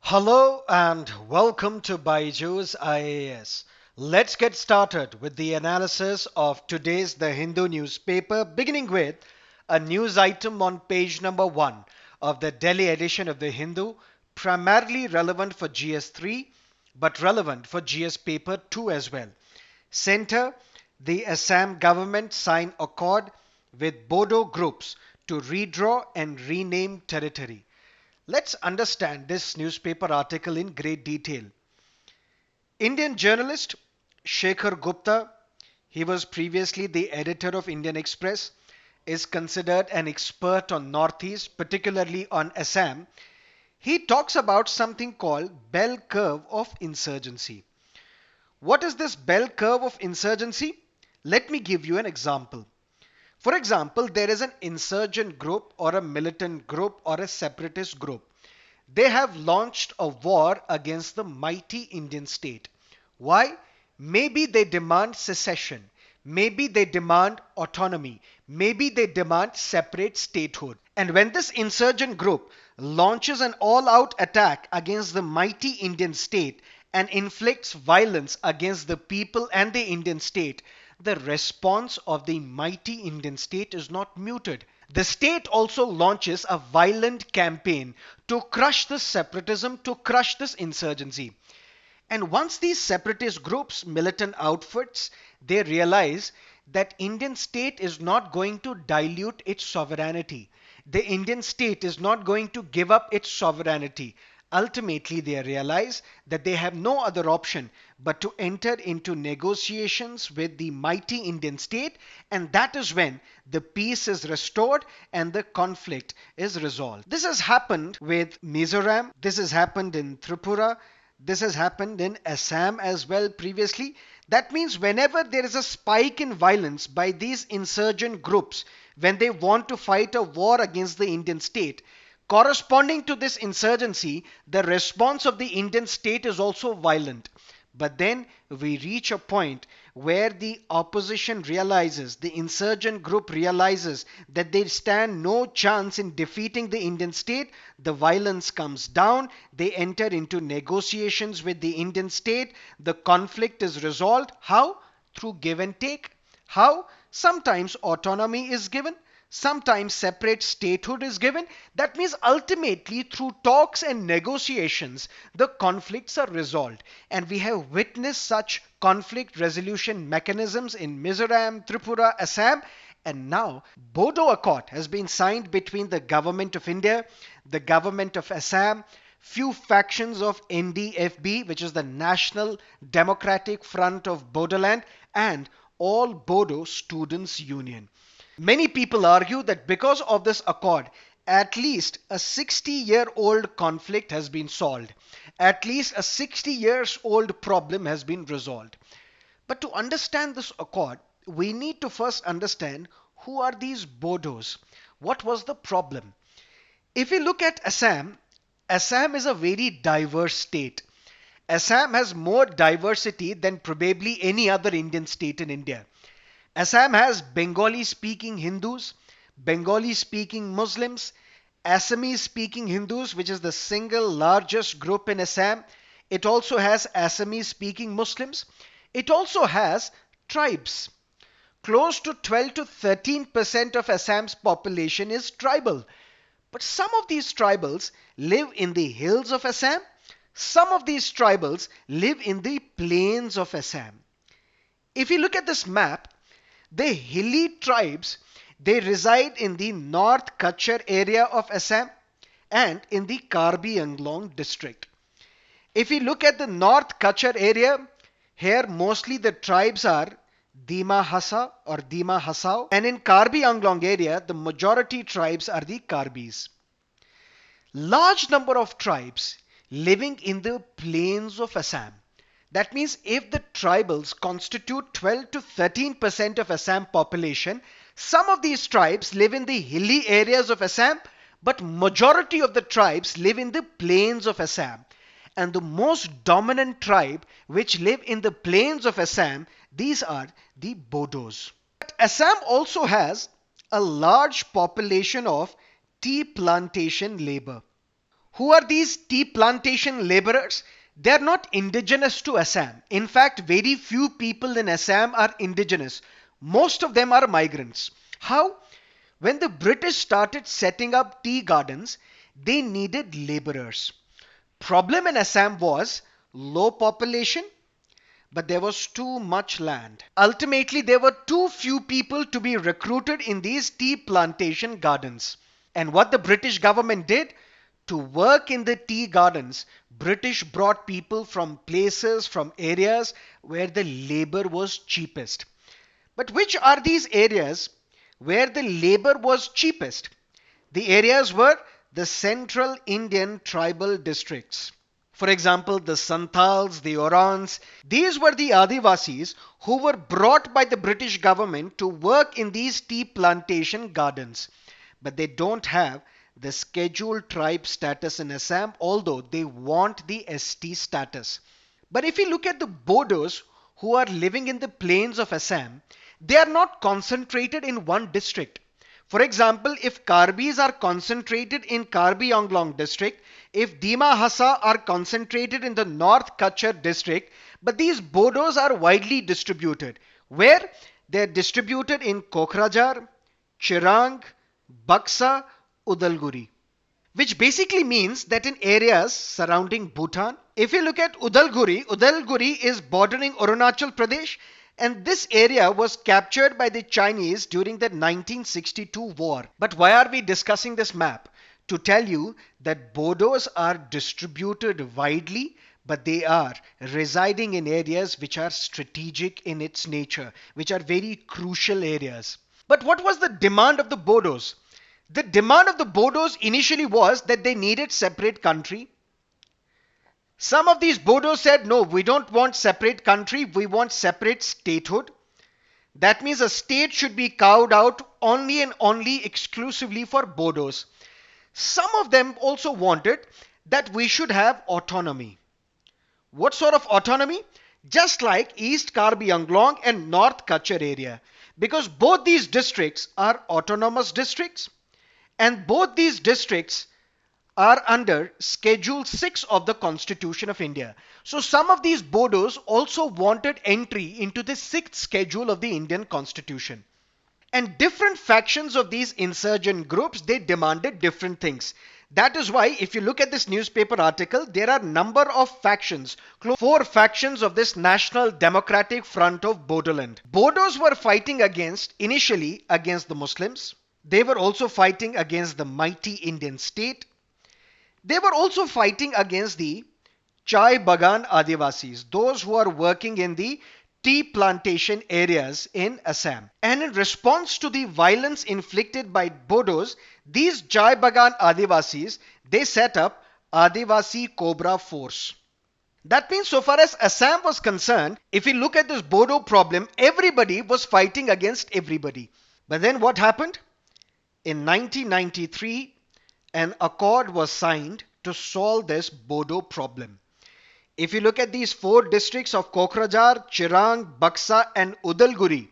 Hello and welcome to BYJU'S IAS. Let's get started with the analysis of today's The Hindu newspaper, beginning with a news item on page number 1 of the Delhi edition of The Hindu, primarily relevant for GS3 but relevant for GS paper 2 as well. Center: the Assam government sign accord with Bodo groups to redraw and rename territory. Let's understand this newspaper article in great detail. Indian journalist Shekhar Gupta, he was previously the editor of Indian Express, is considered an expert on Northeast, particularly on Assam. He talks about something called bell curve of insurgency. What is this bell curve of insurgency? Let me give you an example. For example, there is an insurgent group or a militant group or a separatist group. They have launched a war against the mighty Indian state. Why? Maybe they demand secession. Maybe they demand autonomy. Maybe they demand separate statehood. And when this insurgent group launches an all-out attack against the mighty Indian state and inflicts violence against the people and the Indian state, the response of the mighty Indian state is not muted. The state also launches a violent campaign to crush this separatism, to crush this insurgency. And once these separatist groups, militant outfits, they realize that Indian state is not going to dilute its sovereignty. The Indian state is not going to give up its sovereignty. Ultimately, they realize that they have no other option but to enter into negotiations with the mighty Indian state, and that is when the peace is restored and the conflict is resolved. This has happened with Mizoram, this has happened in Tripura, this has happened in Assam as well previously. That means whenever there is a spike in violence by these insurgent groups, when they want to fight a war against the Indian state, corresponding to this insurgency, the response of the Indian state is also violent. But then we reach a point where the opposition realizes, the insurgent group realizes that they stand no chance in defeating the Indian state. The violence comes down. They enter into negotiations with the Indian state. The conflict is resolved. How? Through give and take. How? Sometimes autonomy is given. Sometimes separate statehood is given. That means ultimately through talks and negotiations, the conflicts are resolved. And we have witnessed such conflict resolution mechanisms in Mizoram, Tripura, Assam. And now Bodo Accord has been signed between the government of India, the government of Assam, few factions of NDFB, which is the National Democratic Front of Bodoland, and all Bodo Students Union. Many people argue that because of this accord, at least a 60-year-old conflict has been solved. At least a 60-years-old problem has been resolved. But to understand this accord, we need to first understand who are these Bodos. What was the problem? If we look at Assam, Assam is a very diverse state. Assam has more diversity than probably any other Indian state in India. Assam has Bengali-speaking Hindus, Bengali-speaking Muslims, Assamese-speaking Hindus, which is the single largest group in Assam. It also has Assamese-speaking Muslims. It also has tribes. Close to 12 to 13% of Assam's population is tribal. But some of these tribals live in the hills of Assam. Some of these tribals live in the plains of Assam. If you look at this map, the hilly tribes, they reside in the North Kachar area of Assam and in the Karbi Anglong district. If we look at the North Kachar area, here mostly the tribes are Dima Hasa or Dima Hasao, and in Karbi Anglong area, the majority tribes are the Karbis. Large number of tribes living in the plains of Assam. That means if the tribals constitute 12 to 13% of Assam population, some of these tribes live in the hilly areas of Assam, but majority of the tribes live in the plains of Assam. And the most dominant tribe which live in the plains of Assam, these are the Bodos. But Assam also has a large population of tea plantation labor. Who are these tea plantation laborers? They are not indigenous to Assam. In fact, very few people in Assam are indigenous. Most of them are migrants. How? When the British started setting up tea gardens, they needed laborers. Problem in Assam was low population, but there was too much land. Ultimately, there were too few people to be recruited in these tea plantation gardens. And what the British government did to work in the tea gardens, British brought people from places, from areas where the labor was cheapest. But which are these areas where the labor was cheapest? The areas were the central Indian tribal districts. For example, the Santals, the Orans, these were the Adivasis who were brought by the British government to work in these tea plantation gardens. But they don't have the scheduled tribe status in Assam, although they want the ST status. But if you look at the Bodos who are living in the plains of Assam, they are not concentrated in one district. For example, if Karbis are concentrated in Karbi Anglong district, if Dima Hassa are concentrated in the North Kachar district, but these Bodos are widely distributed. Where? They are distributed in Kokrajhar, Chirang, Baksa, Udalguri. Which basically means that in areas surrounding Bhutan, if you look at Udalguri, Udalguri is bordering Arunachal Pradesh, and this area was captured by the Chinese during the 1962 war. But why are we discussing this map? To tell you that Bodos are distributed widely, but they are residing in areas which are strategic in its nature, which are very crucial areas. But what was the demand of the Bodos? The demand of the Bodos initially was that they needed separate country. Some of these Bodos said, no, we don't want separate country, we want separate statehood. That means a state should be carved out only and only exclusively for Bodos. Some of them also wanted that we should have autonomy. What sort of autonomy? Just like East Karbi Anglong and North Kachar area. Because both these districts are autonomous districts, and both these districts are under Schedule 6 of the Constitution of India. So some of these Bodos also wanted entry into the 6th schedule of the Indian Constitution. And different factions of these insurgent groups, they demanded different things. That is why if you look at this newspaper article, there are number of factions, 4 factions of this National Democratic Front of Bodoland. Bodos were fighting initially against the Muslims. They were also fighting against the mighty Indian state. They were also fighting against the Chai Bagan Adivasis, those who are working in the tea plantation areas in Assam. And in response to the violence inflicted by Bodos, these Chai Bagan Adivasis, they set up Adivasi Cobra Force. That means so far as Assam was concerned, if you look at this Bodo problem, everybody was fighting against everybody. But then what happened? In 1993, an accord was signed to solve this Bodo problem. If you look at these 4 districts of Kokrajhar, Chirang, Baksa and Udalguri,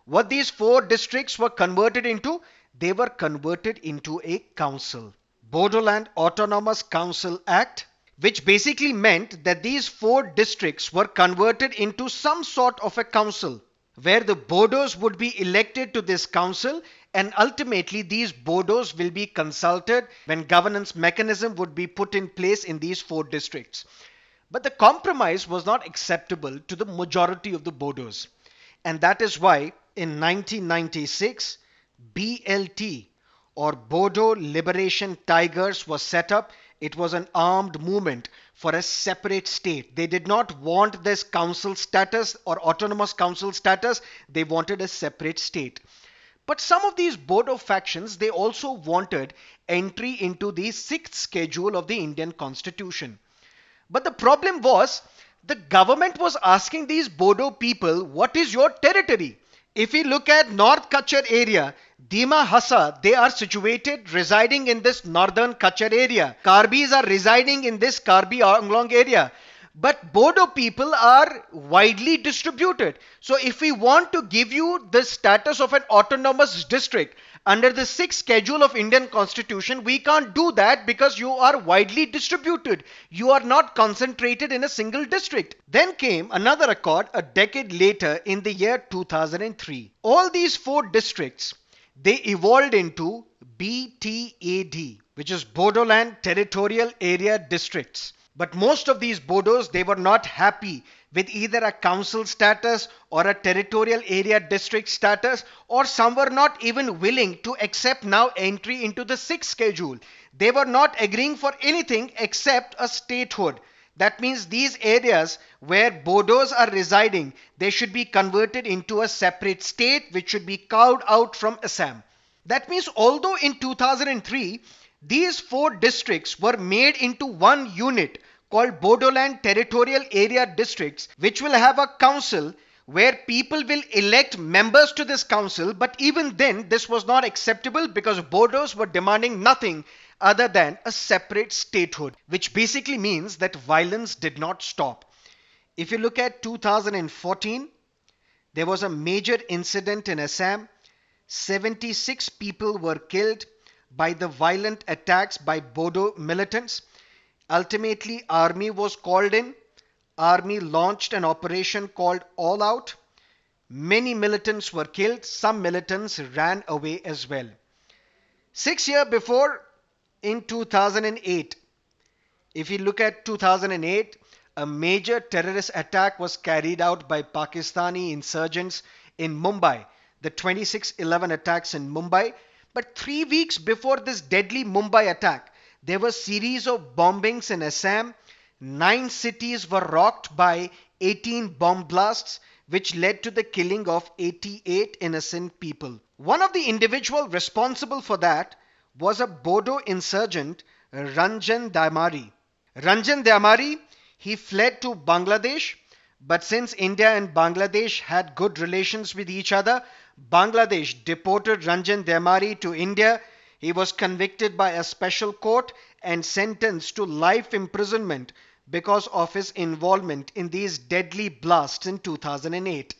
what these 4 districts were converted into? They were converted into a council. Bodoland Autonomous Council Act, which basically meant that these 4 districts were converted into some sort of a council where the Bodos would be elected to this council, and ultimately these Bodos will be consulted when governance mechanism would be put in place in these 4 districts. But the compromise was not acceptable to the majority of the Bodos. And that is why in 1996, BLT or Bodo Liberation Tigers was set up. It was an armed movement for a separate state. They did not want this council status or autonomous council status. They wanted a separate state. But some of these Bodo factions, they also wanted entry into the 6th schedule of the Indian Constitution. But the problem was, the government was asking these Bodo people, what is your territory? If we look at North Kachar area, Dima Hassa, they are situated residing in this northern Kachar area. Karbis are residing in this Karbi Anglong area. But Bodo people are widely distributed. So if we want to give you the status of an autonomous district, Under the sixth schedule of Indian Constitution, we can't do that because you are widely distributed. You are not concentrated in a single district. Then came another accord a decade later in the year 2003. All these four districts, they evolved into BTAD, which is Bodoland Territorial Area Districts. But most of these Bodos, they were not happy with either a council status or a territorial area district status, or some were not even willing to accept now entry into the sixth schedule. They were not agreeing for anything except a statehood. That means these areas where Bodos are residing, they should be converted into a separate state which should be carved out from Assam. That means although in 2003, these four districts were made into one unit called Bodoland Territorial Area Districts, which will have a council where people will elect members to this council, but even then this was not acceptable because Bodos were demanding nothing other than a separate statehood, which basically means that violence did not stop. If you look at 2014, there was a major incident in Assam. 76 people were killed by the violent attacks by Bodo militants. Ultimately, army was called in. Army launched an operation called All Out. Many militants were killed. Some militants ran away as well. 6 years before, in 2008, if you look at 2008, a major terrorist attack was carried out by Pakistani insurgents in Mumbai. The 26/11 attacks in Mumbai. But 3 weeks before this deadly Mumbai attack, there were a series of bombings in Assam. 9 cities were rocked by 18 bomb blasts, which led to the killing of 88 innocent people. One of the individuals responsible for that was a Bodo insurgent, Ranjan Damari. Ranjan Damari, he fled to Bangladesh, but since India and Bangladesh had good relations with each other, Bangladesh deported Ranjan Damari to India. He was convicted by a special court and sentenced to life imprisonment because of his involvement in these deadly blasts in 2008.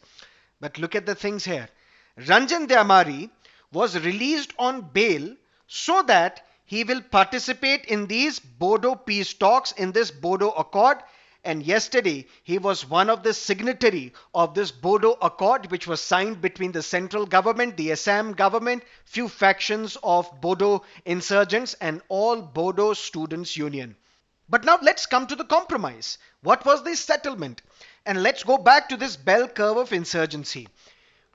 But look at the things here. Ranjan Damari was released on bail so that he will participate in these Bodo peace talks, in this Bodo Accord. And yesterday, he was one of the signatory of this Bodo Accord, which was signed between the central government, the Assam government, few factions of Bodo insurgents, and all Bodo Students' Union. But now let's come to the compromise. What was this settlement? And let's go back to this bell curve of insurgency,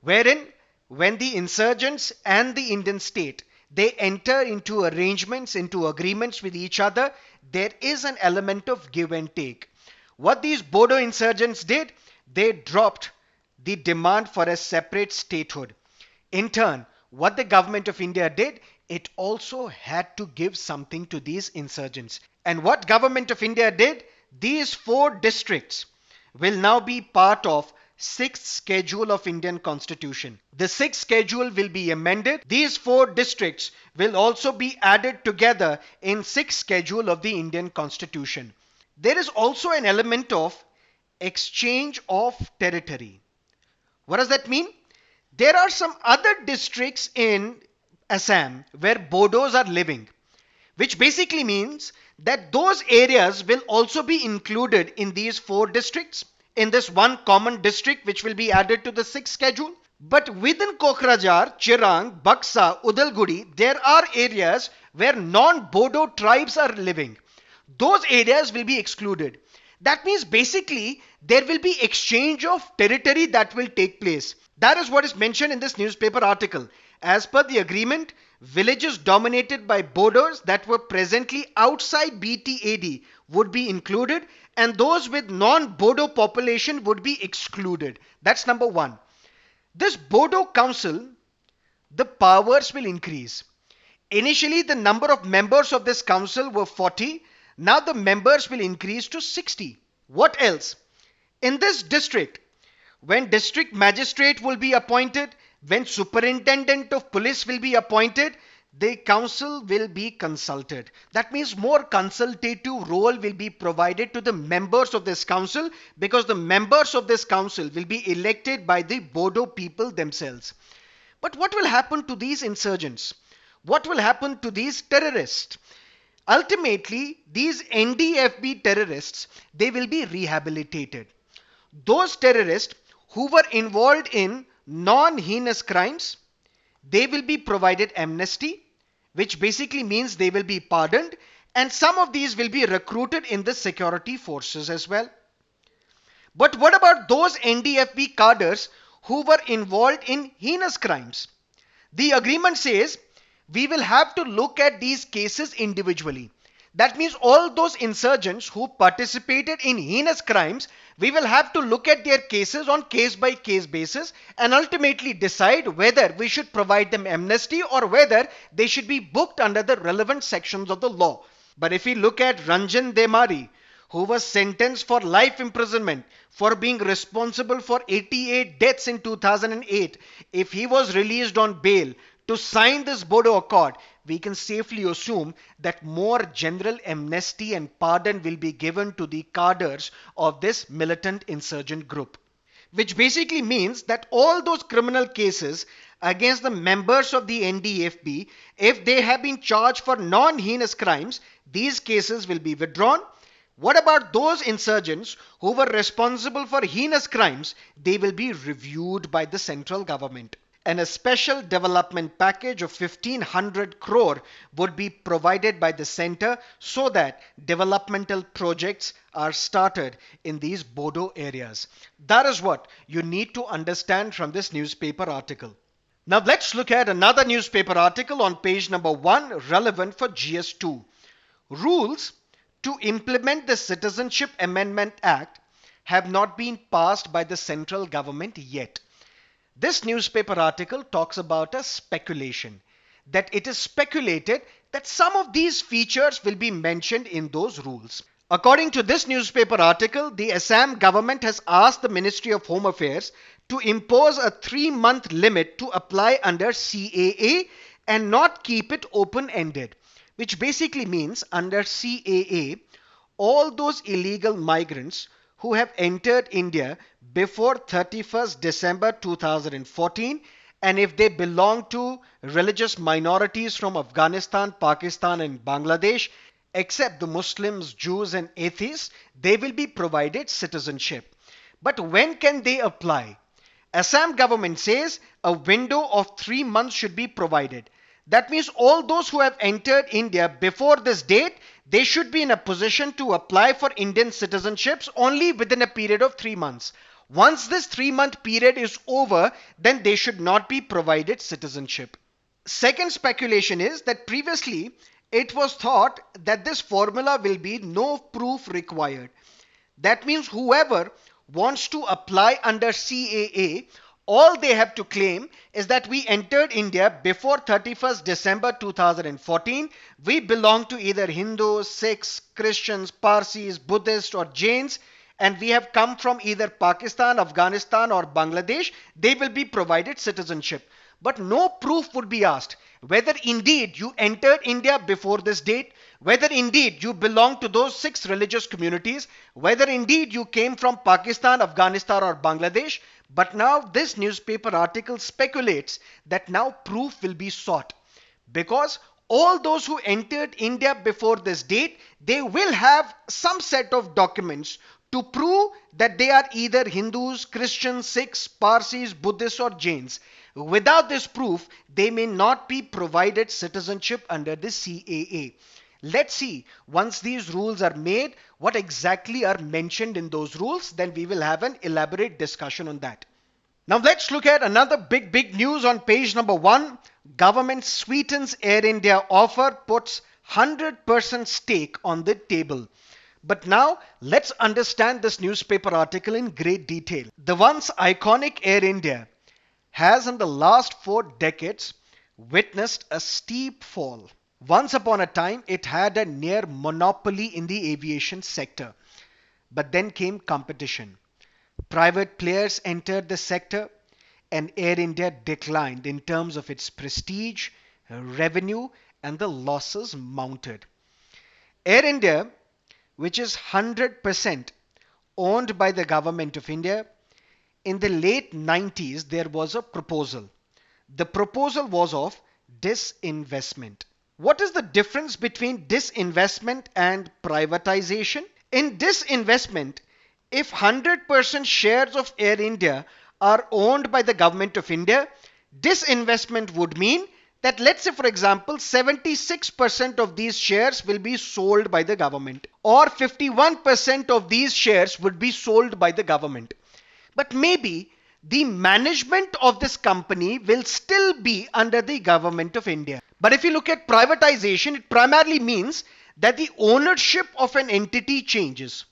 wherein when the insurgents and the Indian state, they enter into arrangements, into agreements with each other, there is an element of give and take. What these Bodo insurgents did, they dropped the demand for a separate statehood. In turn, what the government of India did, it also had to give something to these insurgents. And what government of India did, these four districts will now be part of sixth schedule of Indian Constitution. The sixth schedule will be amended. These four districts will also be added together in sixth schedule of the Indian Constitution. There is also an element of exchange of territory. What does that mean? There are some other districts in Assam where Bodos are living, which basically means that those areas will also be included in these four districts, in this one common district which will be added to the sixth schedule. But within Kokrajhar, Chirang, Baksa, Udalguri, there are areas where non-Bodo tribes are living. Those areas will be excluded. That means basically there will be exchange of territory that will take place. That is what is mentioned in this newspaper article. As per the agreement, villages dominated by Bodos that were presently outside BTAD would be included, and those with non-Bodo population would be excluded. That's number one. This Bodo Council, the powers will increase. Initially, the number of members of this council were 40. Now the members will increase to 60. What else? In this district, when district magistrate will be appointed, when superintendent of police will be appointed, the council will be consulted. That means more consultative role will be provided to the members of this council, because the members of this council will be elected by the Bodo people themselves. But what will happen to these insurgents? What will happen to these terrorists? Ultimately, these NDFB terrorists, they will be rehabilitated. Those terrorists who were involved in non-heinous crimes, they will be provided amnesty, which basically means they will be pardoned, and some of these will be recruited in the security forces as well. But what about those NDFB cadres who were involved in heinous crimes? The agreement says we will have to look at these cases individually. That means all those insurgents who participated in heinous crimes, we will have to look at their cases on case by case basis and ultimately decide whether we should provide them amnesty or whether they should be booked under the relevant sections of the law. But if we look at Ranjan Demari, who was sentenced for life imprisonment for being responsible for 88 deaths in 2008, if he was released on bail to sign this Bodo Accord, we can safely assume that more general amnesty and pardon will be given to the cadres of this militant insurgent group. Which basically means that all those criminal cases against the members of the NDFB, if they have been charged for non-heinous crimes, these cases will be withdrawn. What about those insurgents who were responsible for heinous crimes? They will be reviewed by the central government. And a special development package of 1500 crore would be provided by the center so that developmental projects are started in these Bodo areas. That is what you need to understand from this newspaper article. Now let's look at another newspaper article on page number 1, relevant for GS2. Rules to implement the Citizenship Amendment Act have not been passed by the central government yet. This newspaper article talks about a speculation, that it is speculated that some of these features will be mentioned in those rules. According to this newspaper article, the Assam government has asked the Ministry of Home Affairs to impose a 3-month limit to apply under CAA and not keep it open-ended, which basically means under CAA, all those illegal migrants who have entered India before 31st December 2014, and if they belong to religious minorities from Afghanistan, Pakistan and Bangladesh, except the Muslims, Jews and atheists, they will be provided citizenship. But when can they apply? Assam government says a window of 3 months should be provided. That means all those who have entered India before this date, they should be in a position to apply for Indian citizenships only within a period of 3 months. Once this 3-month period is over, then they should not be provided citizenship. Second speculation is that previously it was thought that this formula will be no proof required. That means whoever wants to apply under CAA, all they have to claim is that we entered India before 31st December 2014. We belong to either Hindus, Sikhs, Christians, Parsis, Buddhists or Jains, and we have come from either Pakistan, Afghanistan or Bangladesh. They will be provided citizenship. But no proof would be asked whether indeed you entered India before this date, whether indeed you belong to those 6 religious communities, whether indeed you came from Pakistan, Afghanistan or Bangladesh. But now this newspaper article speculates that now proof will be sought, because all those who entered India before this date, they will have some set of documents to prove that they are either Hindus, Christians, Sikhs, Parsis, Buddhists or Jains. Without this proof, they may not be provided citizenship under the CAA. Let's see, once these rules are made, what exactly are mentioned in those rules, then we will have an elaborate discussion on that. Now let's look at another big news on page number 1. Government sweetens Air India offer, puts 100% stake on the table. But now let's understand this newspaper article in great detail. The once iconic Air India has in the last 4 decades witnessed a steep fall. Once upon a time, it had a near monopoly in the aviation sector. But then came competition. Private players entered the sector and Air India declined in terms of its prestige, revenue and the losses mounted. Air India, which is 100% owned by the government of India, in the late 90s there was a proposal The proposal was of disinvestment. What is the difference between disinvestment and privatization? In disinvestment, if 100% shares of Air India are owned by the government of India, disinvestment would mean that, let's say for example, 76% of these shares will be sold by the government, or 51% of these shares would be sold by the government. But maybe the management of this company will still be under the government of India. But if you look at privatization, it primarily means that the ownership of an entity changes.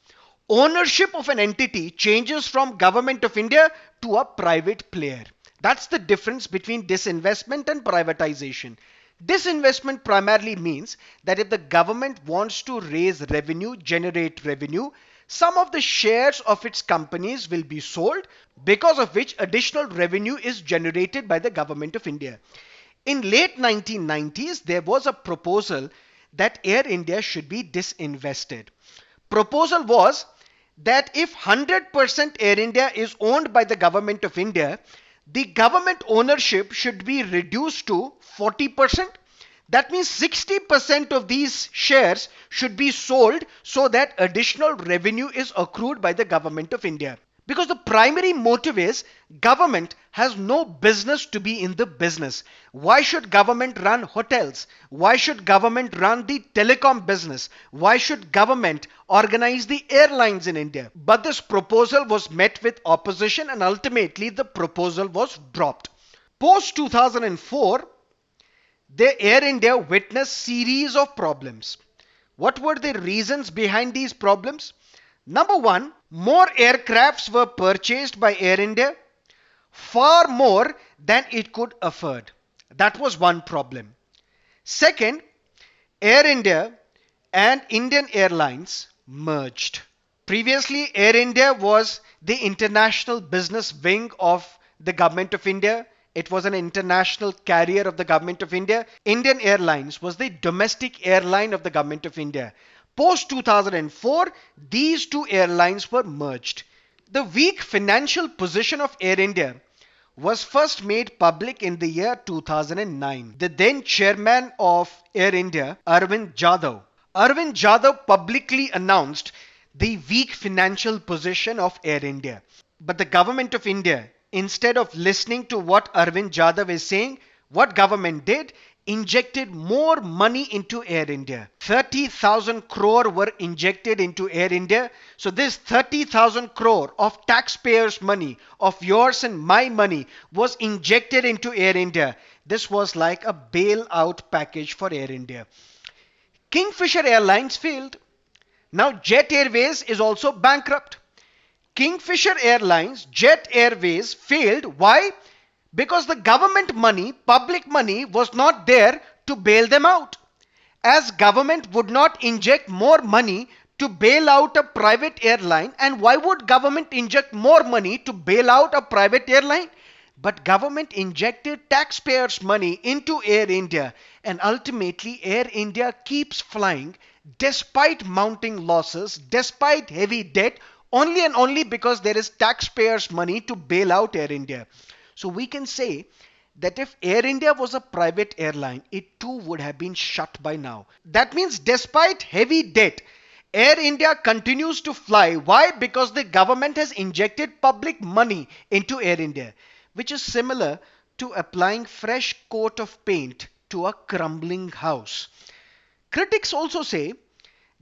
Ownership of an entity changes from government of India to a private player. That's the difference between disinvestment and privatization. Disinvestment primarily means that if the government wants to raise revenue, generate revenue, some of the shares of its companies will be sold, because of which additional revenue is generated by the government of India. In late 1990s, there was a proposal that Air India should be disinvested. Proposal was that if 100% Air India is owned by the government of India, the government ownership should be reduced to 40%. That means 60% of these shares should be sold so that additional revenue is accrued by the government of India. Because the primary motive is government has no business to be in the business. Why should government run hotels? Why should government run the telecom business? Why should government organize the airlines in India? But this proposal was met with opposition and ultimately the proposal was dropped. Post 2004, the Air India witnessed series of problems. What were the reasons behind these problems? Number one, more aircrafts were purchased by Air India, far more than it could afford. That was one problem. Second, Air India and Indian Airlines merged. Previously, Air India was the international business wing of the government of India. It was an international carrier of the government of India. Indian Airlines was the domestic airline of the government of India. Post 2004, these two airlines were merged. The weak financial position of Air India was first made public in the year 2009. The then chairman of Air India, Arvind Jadhav publicly announced the weak financial position of Air India. But the government of India, instead of listening to what Arvind Jadhav is saying, what government did? Injected more money into Air India. 30,000 crore were injected into Air India. So this 30,000 crore of taxpayers' money, of yours and my money, was injected into Air India. This was like a bailout package for Air India. Kingfisher Airlines failed. Now Jet Airways is also bankrupt. Kingfisher Airlines, Jet Airways failed. Why? Because the government money, public money, was not there to bail them out. As government would not inject more money to bail out a private airline, and why would government inject more money to bail out a private airline? But government injected taxpayers' money into Air India, and ultimately Air India keeps flying despite mounting losses, despite heavy debt, only and only because there is taxpayers' money to bail out Air India. So we can say that if Air India was a private airline, it too would have been shut by now. That means despite heavy debt, Air India continues to fly. Why? Because the government has injected public money into Air India, which is similar to applying fresh coat of paint to a crumbling house. Critics also say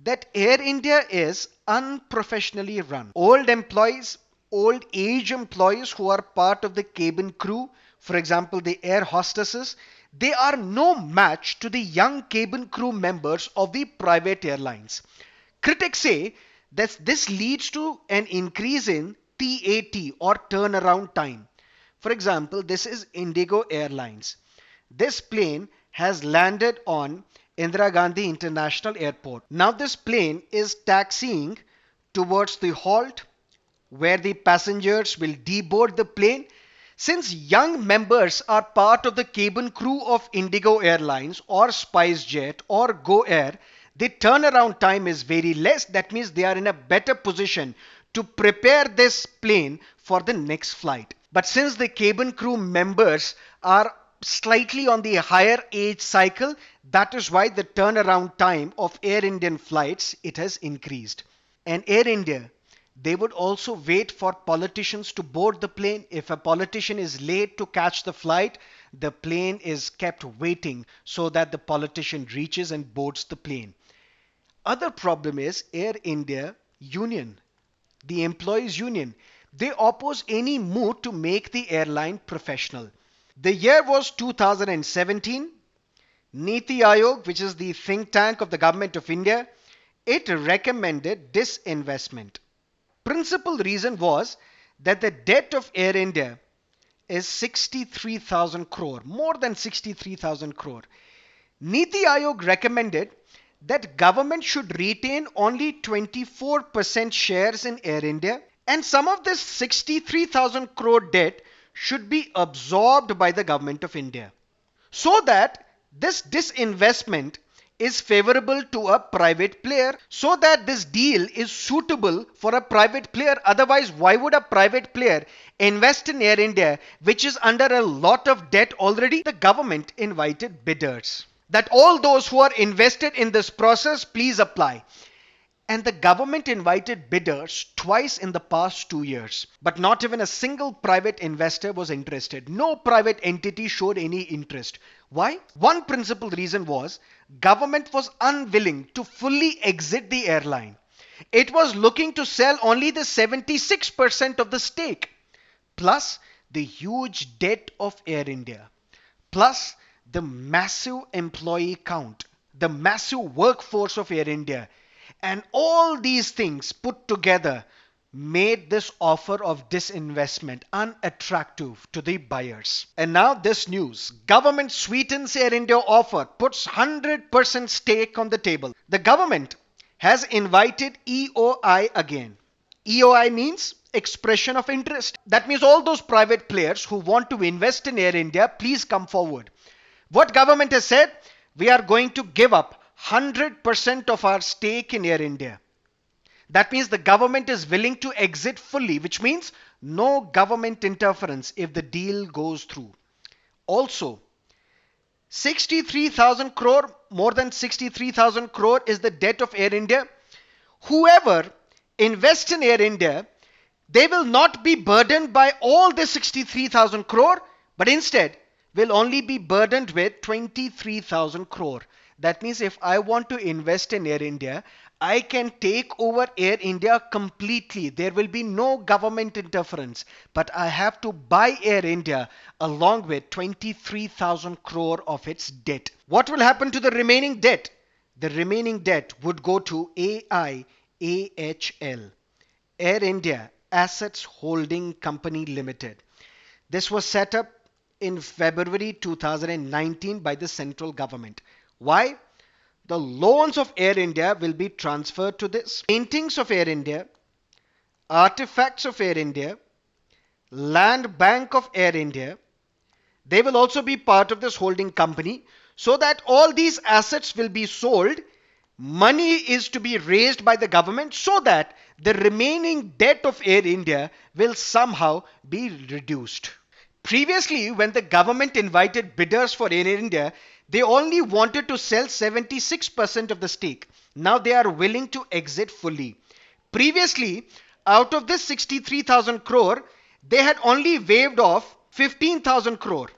that Air India is unprofessionally run. Old employees, old age employees who are part of the cabin crew, for example the air hostesses, they are no match to the young cabin crew members of the private airlines. Critics say that this leads to an increase in TAT or turnaround time. For example, this is Indigo Airlines. This plane has landed on Indira Gandhi International Airport. Now this plane is taxiing towards the halt where the passengers will deboard the plane. Since young members are part of the cabin crew of Indigo Airlines or SpiceJet or Go Air, the turnaround time is very less. That means they are in a better position to prepare this plane for the next flight. But since the cabin crew members are slightly on the higher age cycle. That is why the turnaround time of Air Indian flights, it has increased. And Air India, they would also wait for politicians to board the plane. If a politician is late to catch the flight, the plane is kept waiting so that the politician reaches and boards the plane. Other problem is Air India Union, the employees union. They oppose any move to make the airline professional. The year was 2017. Niti Aayog, which is the think tank of the government of India, it recommended disinvestment. Principal reason was that the debt of Air India is 63,000 crore, more than 63,000 crore. Niti Aayog recommended that government should retain only 24% shares in Air India, and some of this 63,000 crore debt should be absorbed by the government of India, so that this disinvestment is favorable to a private player, so that this deal is suitable for a private player. Otherwise, why would a private player invest in Air India, which is under a lot of debt already? The government invited bidders, that all those who are invested in this process, please apply. And the government invited bidders twice in the past 2 years. But not even a single private investor was interested. No private entity showed any interest. Why? One principal reason was government was unwilling to fully exit the airline. It was looking to sell only the 76% of the stake, plus the huge debt of Air India, plus the massive employee count, the massive workforce of Air India. And all these things put together made this offer of disinvestment unattractive to the buyers. And now this news. Government sweetens Air India offer, puts 100% stake on the table. The government has invited EOI again. EOI means expression of interest. That means all those private players who want to invest in Air India, please come forward. What government has said? We are going to give up 100% of our stake in Air India. That means the government is willing to exit fully, which means no government interference if the deal goes through. Also, 63,000 crore, more than 63,000 crore is the debt of Air India. Whoever invests in Air India, they will not be burdened by all the 63,000 crore, but instead will only be burdened with 23,000 crore. That means if I want to invest in Air India, I can take over Air India completely. There will be no government interference, but I have to buy Air India along with 23,000 crore of its debt. What will happen to the remaining debt? The remaining debt would go to AIAHL, Air India Assets Holding Company Limited. This was set up in February 2019 by the central government. Why? The loans of Air India will be transferred to this. Paintings of Air India, artifacts of Air India, land bank of Air India, they will also be part of this holding company, so that all these assets will be sold. Money is to be raised by the government so that the remaining debt of Air India will somehow be reduced. Previously, when the government invited bidders for Air India, they only wanted to sell 76% of the stake. Now they are willing to exit fully. Previously, out of this 63,000 crore, they had only waived off 15,000 crore.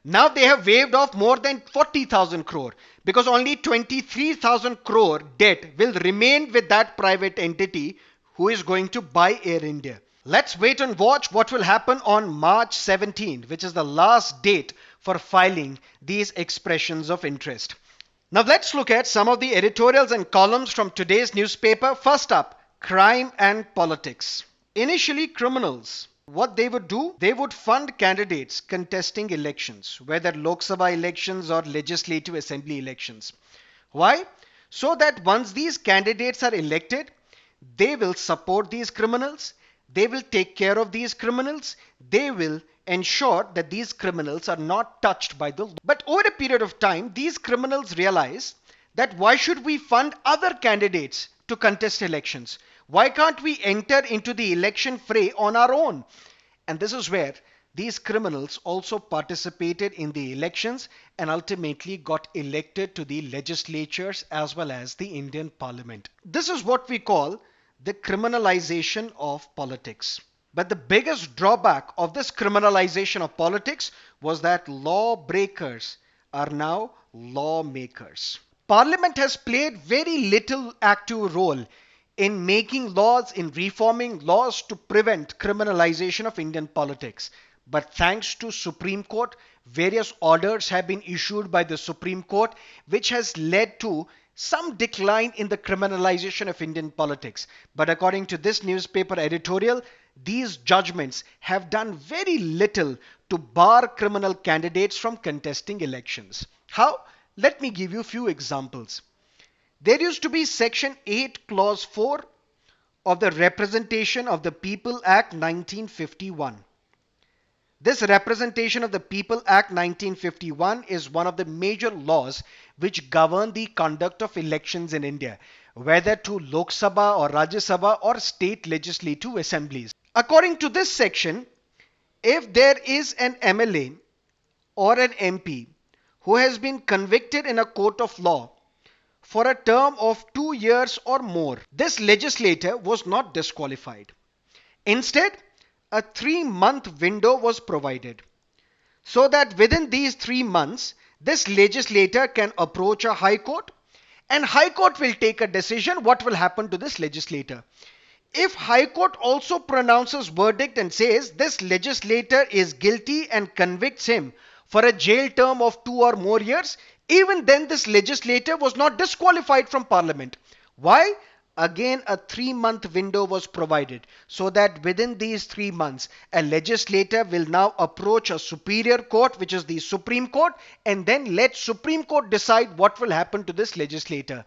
Now they have waived off more than 40,000 crore, because only 23,000 crore debt will remain with that private entity who is going to buy Air India. Let's wait and watch what will happen on March 17, which is the last date for filing these expressions of interest. Now let's look at some of the editorials and columns from today's newspaper. First up, crime and politics. Initially, criminals, what they would do, they would fund candidates contesting elections, whether Lok Sabha elections or legislative assembly elections. Why? So that once these candidates are elected, they will support these criminals. They will take care of these criminals. They will ensure that these criminals are not touched by the law. But over a period of time, these criminals realize that why should we fund other candidates to contest elections? Why can't we enter into the election fray on our own? And this is where These criminals also participated in the elections and ultimately got elected to the legislatures as well as the Indian Parliament. This is what we call the criminalization of politics. But the biggest drawback of this criminalization of politics was that lawbreakers are now lawmakers. Parliament has played very little active role in making laws, in reforming laws to prevent criminalization of Indian politics. But thanks to Supreme Court, various orders have been issued by the Supreme Court, which has led to some decline in the criminalization of Indian politics. But according to this newspaper editorial, these judgments have done very little to bar criminal candidates from contesting elections. How? Let me give you a few examples. There used to be Section 8, Clause 4 of the Representation of the People Act 1951. This Representation of the People Act 1951 is one of the major laws which govern the conduct of elections in India, whether to Lok Sabha or Rajya Sabha or state legislative assemblies. According to this section, if there is an MLA or an MP who has been convicted in a court of law for a term of 2 years or more, this legislator was not disqualified. Instead, a 3-month window was provided so that within these 3 months, this legislator can approach a high court and high court will take a decision what will happen to this legislator. If high court also pronounces verdict and says this legislator is guilty and convicts him for a jail term of 2 or more years, even then this legislator was not disqualified from parliament. Why? Again, a 3-month window was provided so that within these 3 months, a legislator will now approach a superior court, which is the Supreme Court, and then let Supreme Court decide what will happen to this legislator.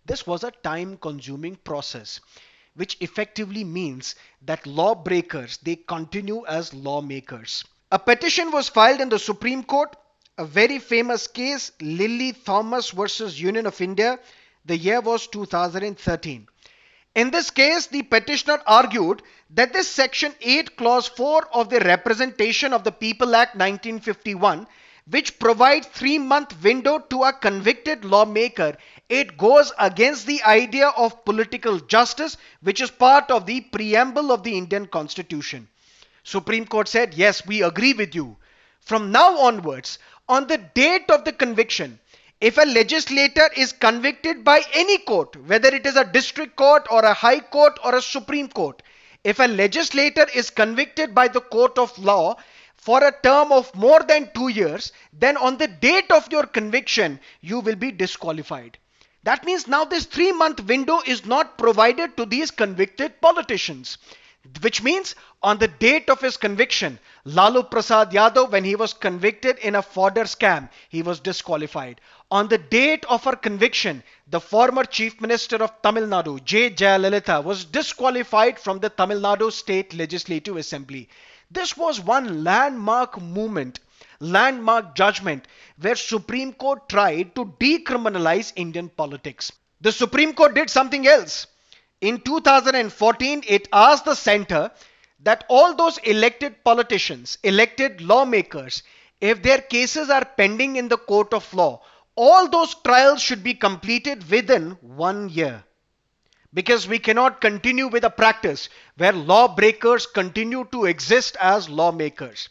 This was a time-consuming process, which effectively means that lawbreakers, they continue as lawmakers. A petition was filed in the Supreme Court, a very famous case, Lilly Thomas versus Union of India. The year was 2013. In this case, the petitioner argued that this Section 8, Clause 4 of the Representation of the People Act 1951, which provides 3-month window to a convicted lawmaker, it goes against the idea of political justice, which is part of the preamble of the Indian Constitution. Supreme Court said, yes, we agree with you. From now onwards, on the date of the conviction, if a legislator is convicted by any court, whether it is a district court or a high court or a Supreme Court, if a legislator is convicted by the court of law for a term of more than 2 years, then on the date of your conviction, you will be disqualified. That means now this 3-month window is not provided to these convicted politicians. Which means on the date of his conviction, Lalu Prasad Yadav, when he was convicted in a fodder scam, he was disqualified. On the date of her conviction, the former Chief Minister of Tamil Nadu, J. Jayalalitha, was disqualified from the Tamil Nadu State Legislative Assembly. This was one landmark movement, landmark judgment, where Supreme Court tried to decriminalize Indian politics. The Supreme Court did something else. In 2014, it asked the center that all those elected politicians, elected lawmakers, if their cases are pending in the court of law, all those trials should be completed within 1 year. Because we cannot continue with a practice where lawbreakers continue to exist as lawmakers.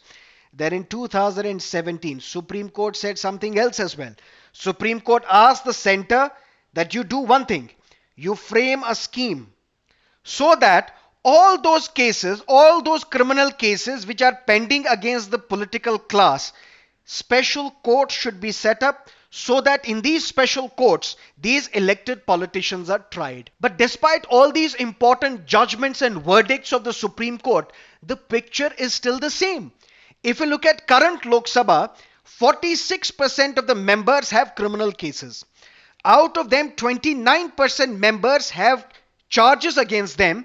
Then in 2017, Supreme Court said something else as well. Supreme Court asked the center that you do one thing. You frame a scheme so that all those cases, all those criminal cases which are pending against the political class, special courts should be set up so that in these special courts, these elected politicians are tried. But despite all these important judgments and verdicts of the Supreme Court, the picture is still the same. If you look at current Lok Sabha, 46% of the members have criminal cases. Out of them, 29% members have charges against them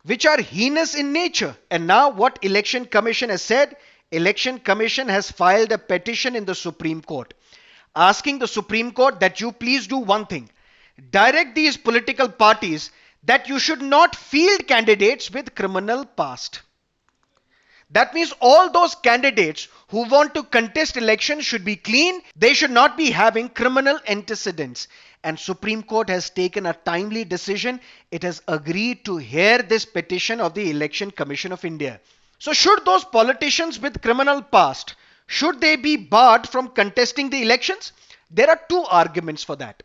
which are heinous in nature. And now what Election Commission has said, Election Commission has filed a petition in the Supreme Court asking the Supreme Court that you please do one thing. Direct these political parties that you should not field candidates with criminal past. That means all those candidates who want to contest elections should be clean. They should not be having criminal antecedents. And Supreme Court has taken a timely decision. It has agreed to hear this petition of the Election Commission of India. So should those politicians with criminal past, should they be barred from contesting the elections? There are two arguments for that.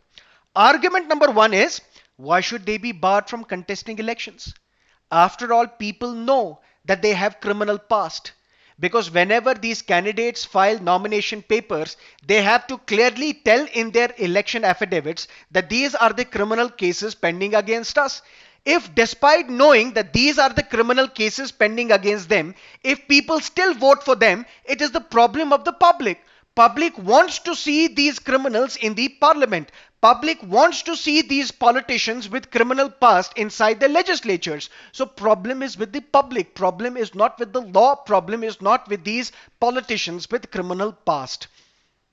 Argument number one is, why should they be barred from contesting elections? After all, people know that they have criminal past. Because whenever these candidates file nomination papers, they have to clearly tell in their election affidavits that these are the criminal cases pending against us. If despite knowing that these are the criminal cases pending against them, if people still vote for them, it is the problem of the public. Public wants to see these criminals in the parliament. Public wants to see these politicians with criminal past inside the legislatures. So problem is with the public. Problem is not with the law. Problem is not with these politicians with criminal past.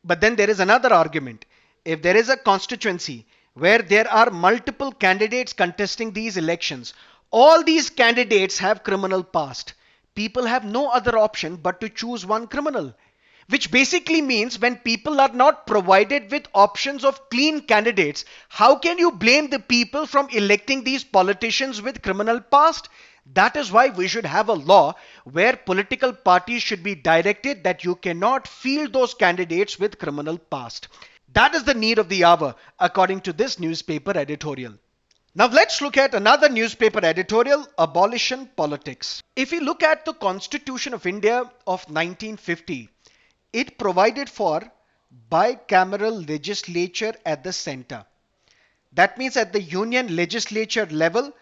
But then there is another argument. If there is a constituency where there are multiple candidates contesting these elections, all these candidates have criminal past. People have no other option but to choose one criminal. Which basically means when people are not provided with options of clean candidates, how can you blame the people from electing these politicians with criminal past? That is why we should have a law where political parties should be directed that you cannot field those candidates with criminal past. That is the need of the hour, according to this newspaper editorial. Now let's look at another newspaper editorial, Abolition Politics. If you look at the Constitution of India of 1950, it provided for bicameral legislature at the center. That means at the union legislature level,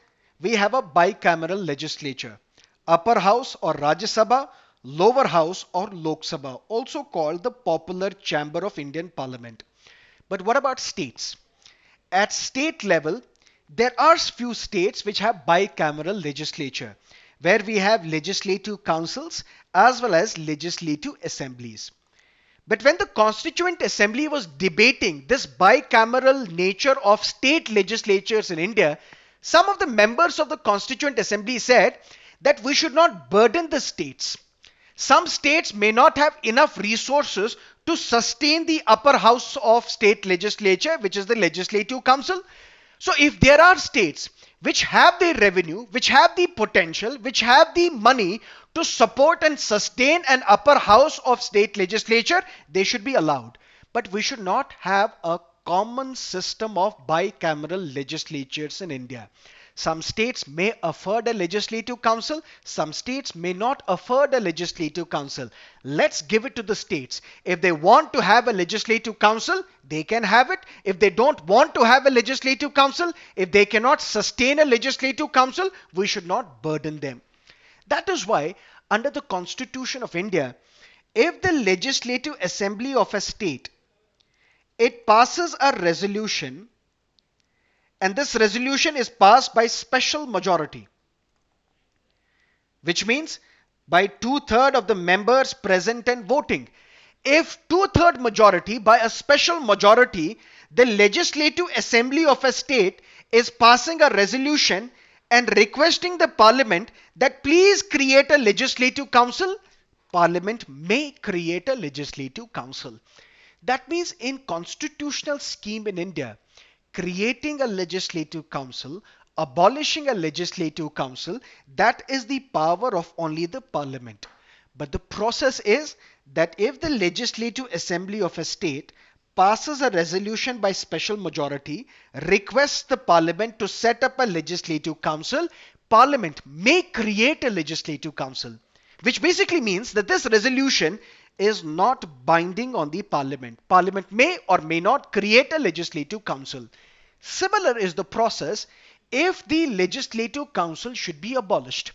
we have a bicameral legislature. Upper house or Rajya Sabha, lower house or Lok Sabha, also called the popular chamber of Indian Parliament. But what about states? At state level, there are few states which have bicameral legislature, where we have legislative councils as well as legislative assemblies. But when the Constituent Assembly was debating this bicameral nature of state legislatures in India, some of the members of the Constituent Assembly said that we should not burden the states. Some states may not have enough resources to sustain the upper house of state legislature, which is the Legislative Council. So if there are states which have the revenue, which have the potential, which have the money to support and sustain an upper house of state legislature, they should be allowed. But we should not have a common system of bicameral legislatures in India. Some states may afford a legislative council, some states may not afford a legislative council. Let's give it to the states. If they want to have a legislative council, they can have it. If they don't want to have a legislative council, if they cannot sustain a legislative council, we should not burden them. That is why under the Constitution of India, if the Legislative Assembly of a state, it passes a resolution, and this resolution is passed by special majority, which means by 2/3 of the members present and voting. If 2/3 majority by a special majority, the Legislative Assembly of a state is passing a resolution and requesting the Parliament that please create a legislative council, Parliament may create a legislative council. That means in constitutional scheme in India, creating a legislative council, abolishing a legislative council, that is the power of only the Parliament. But the process is that if the Legislative Assembly of a state passes a resolution by special majority, requests the Parliament to set up a legislative council, Parliament may create a legislative council, which basically means that this resolution is not binding on the Parliament. Parliament may or may not create a legislative council. Similar is the process if the Legislative Council should be abolished.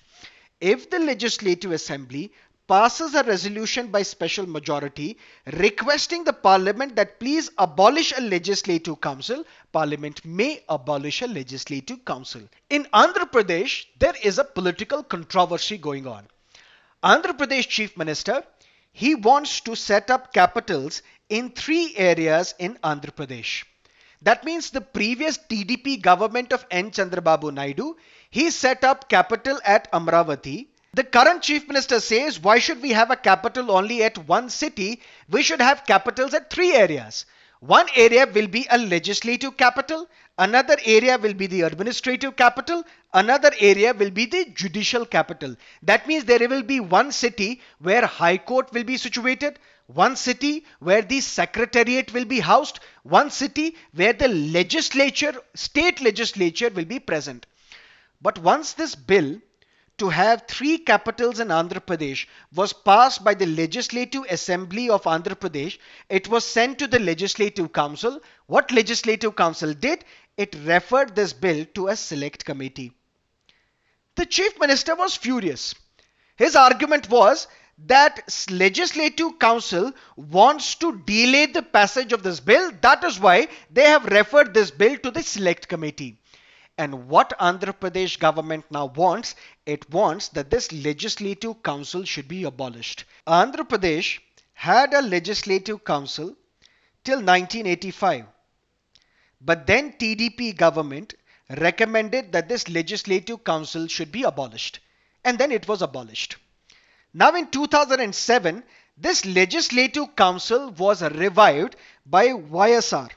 If the Legislative Assembly passes a resolution by special majority requesting the Parliament that please abolish a legislative council, Parliament may abolish a legislative council. In Andhra Pradesh, there is a political controversy going on. Andhra Pradesh Chief Minister, he wants to set up capitals in 3 areas in Andhra Pradesh. That means the previous TDP government of N. Chandrababu Naidu, he set up capital at Amravati. The current chief minister says, why should we have a capital only at one city? We should have capitals at three areas. One area will be a legislative capital, another area will be the administrative capital, another area will be the judicial capital. That means there will be one city where High Court will be situated, one city where the Secretariat will be housed, one city where the legislature, state legislature will be present. But once this bill to have three capitals in Andhra Pradesh was passed by the Legislative Assembly of Andhra Pradesh, it was sent to the Legislative Council. What Legislative Council did? It referred this bill to a select committee. The Chief Minister was furious. His argument was that Legislative Council wants to delay the passage of this bill. That is why they have referred this bill to the select committee. And what Andhra Pradesh government now wants, it wants that this legislative council should be abolished. Andhra Pradesh had a legislative council till 1985. But then TDP government recommended that this legislative council should be abolished. And then it was abolished. Now in 2007, this legislative council was revived by YSR,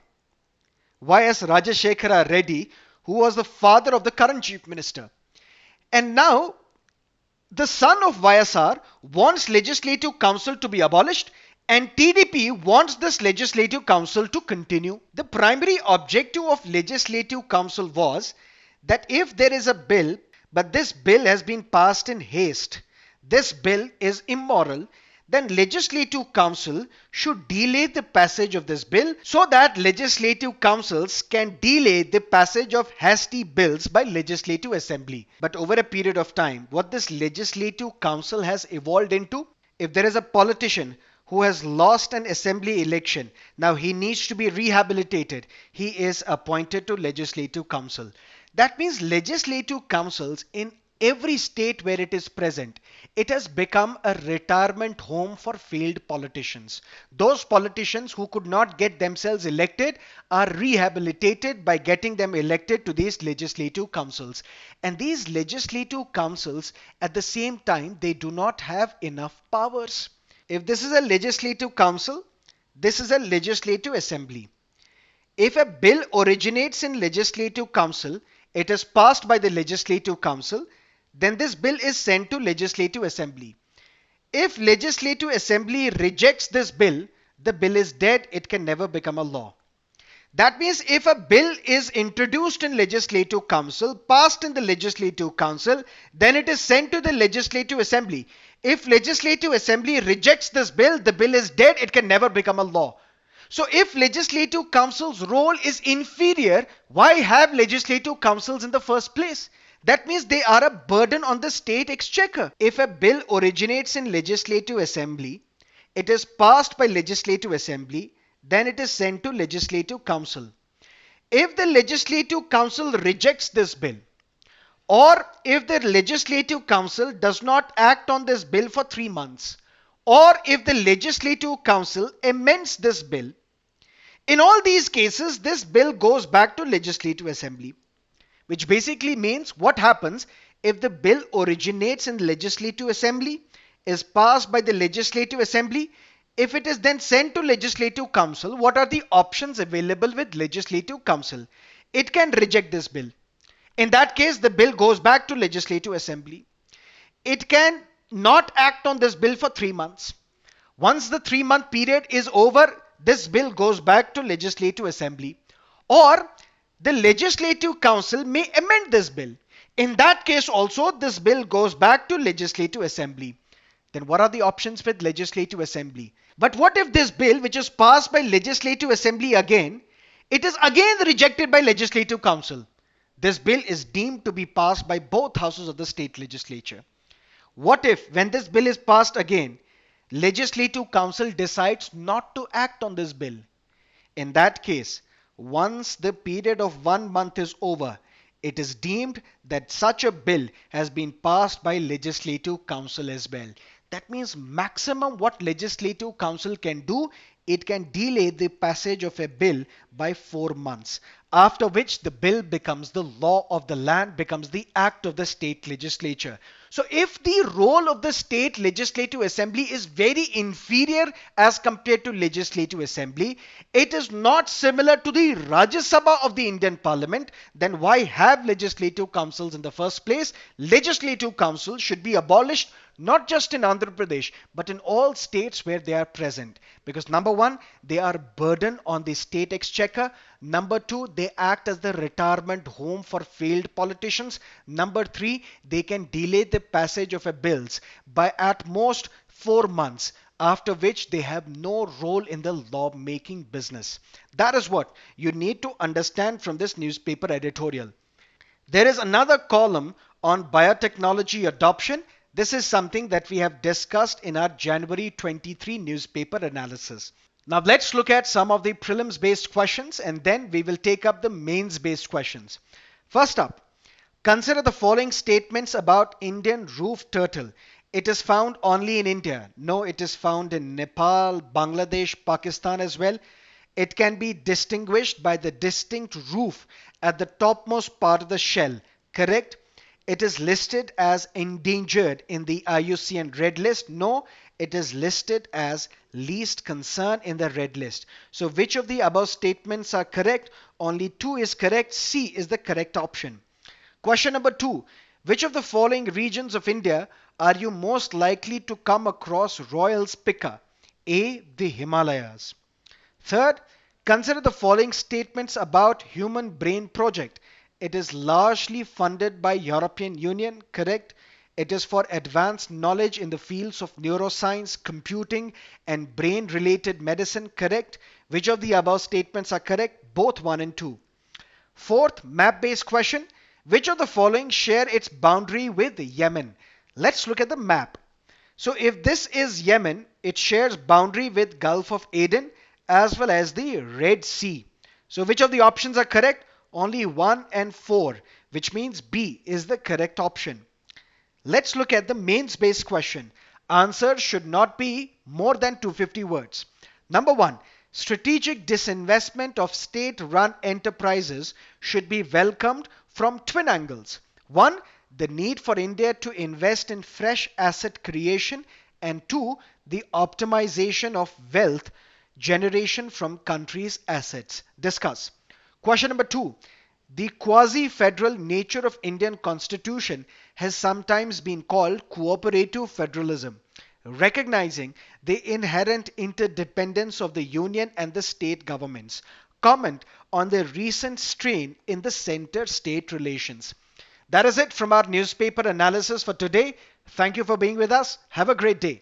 YS Rajashekara Reddy, who was the father of the current chief minister. And now the son of YSR wants legislative council to be abolished and TDP wants this legislative council to continue. The primary objective of legislative council was that if there is a bill, but this bill has been passed in haste, this bill is immoral, then legislative council should delay the passage of this bill so that legislative councils can delay the passage of hasty bills by legislative assembly. But over a period of time, what this legislative council has evolved into, if there is a politician who has lost an assembly election, now he needs to be rehabilitated, he is appointed to legislative council. That means legislative councils in every state where it is present, it has become a retirement home for failed politicians. Those politicians who could not get themselves elected are rehabilitated by getting them elected to these legislative councils. And these legislative councils, at the same time, they do not have enough powers. If this is a legislative council, this is a legislative assembly. If a bill originates in legislative council, it is passed by the legislative council, then this bill is sent to legislative assembly. If legislative assembly rejects this bill, the bill is dead, it can never become a law. That means if a bill is introduced in legislative council, passed in the legislative council, then it is sent to the legislative assembly. If legislative assembly rejects this bill, the bill is dead, it can never become a law. So if legislative council's role is inferior, why have legislative councils in the first place? That means they are a burden on the state exchequer. If a bill originates in legislative assembly, it is passed by legislative assembly, then it is sent to legislative council. If the legislative council rejects this bill, or if the legislative council does not act on this bill for 3 months, or if the legislative council amends this bill, in all these cases, this bill goes back to legislative assembly. Which basically means what happens if the bill originates in the legislative assembly, is passed by the legislative assembly, if it is then sent to legislative council, what are the options available with legislative council? It can reject this bill. In that case, the bill goes back to legislative assembly. It can not act on this bill for 3 months. Once the 3-month period is over, this bill goes back to legislative assembly. Or the legislative council may amend this bill. In that case also, this bill goes back to legislative assembly. Then what are the options with legislative assembly? But what if this bill, which is passed by legislative assembly again, it is again rejected by legislative council? This bill is deemed to be passed by both houses of the state legislature. What if, when this bill is passed again, legislative council decides not to act on this bill? In that case, once the period of 1 month is over, it is deemed that such a bill has been passed by legislative council as well. That means maximum what legislative council can do, it can delay the passage of a bill by 4 months, after which the bill becomes the law of the land, becomes the act of the state legislature. So if the role of the state legislative assembly is very inferior as compared to legislative assembly, it is not similar to the Rajya Sabha of the Indian Parliament, then why have legislative councils in the first place? Legislative councils should be abolished not just in Andhra Pradesh, but in all states where they are present. Because number one, they are a burden on the state exchequer. Number two, they act as the retirement home for failed politicians. Number three, they can delay the passage of a bills by at most 4 months, after which they have no role in the law-making business. That is what you need to understand from this newspaper editorial. There is another column on biotechnology adoption. This is something that we have discussed in our January 23 newspaper analysis. Now let's look at some of the prelims based questions and then we will take up the mains based questions. First up, consider the following statements about Indian roof turtle. It is found only in India. No, it is found in Nepal, Bangladesh, Pakistan as well. It can be distinguished by the distinct roof at the topmost part of the shell. Correct? It is listed as endangered in the IUCN Red List. No, it is listed as least concern in the Red List. So which of the above statements are correct? Only two is correct. C is the correct option. Question number 2. Which of the following regions of India are you most likely to come across Royal's picker? A. The Himalayas. Third, consider the following statements about Human Brain Project. It is largely funded by European Union, correct? It is for advanced knowledge in the fields of neuroscience, computing, and brain-related medicine, correct? Which of the above statements are correct? Both 1 and 2. Fourth, map-based question. Which of the following share its boundary with Yemen? Let's look at the map. So if this is Yemen, it shares boundary with Gulf of Aden as well as the Red Sea. So which of the options are correct? Only 1 and 4, which means B is the correct option. Let's look at the mains based question. Answer should not be more than 250 words. Number 1. Strategic disinvestment of state-run enterprises should be welcomed from twin angles. 1. The need for India to invest in fresh asset creation, and 2. The optimization of wealth generation from countries' assets. Discuss. Question number 2. The quasi-federal nature of Indian constitution has sometimes been called cooperative federalism, recognizing the inherent interdependence of the union and the state governments. Comment on the recent strain in the center-state relations. That is it from our newspaper analysis for today. Thank you for being with us. Have a great day.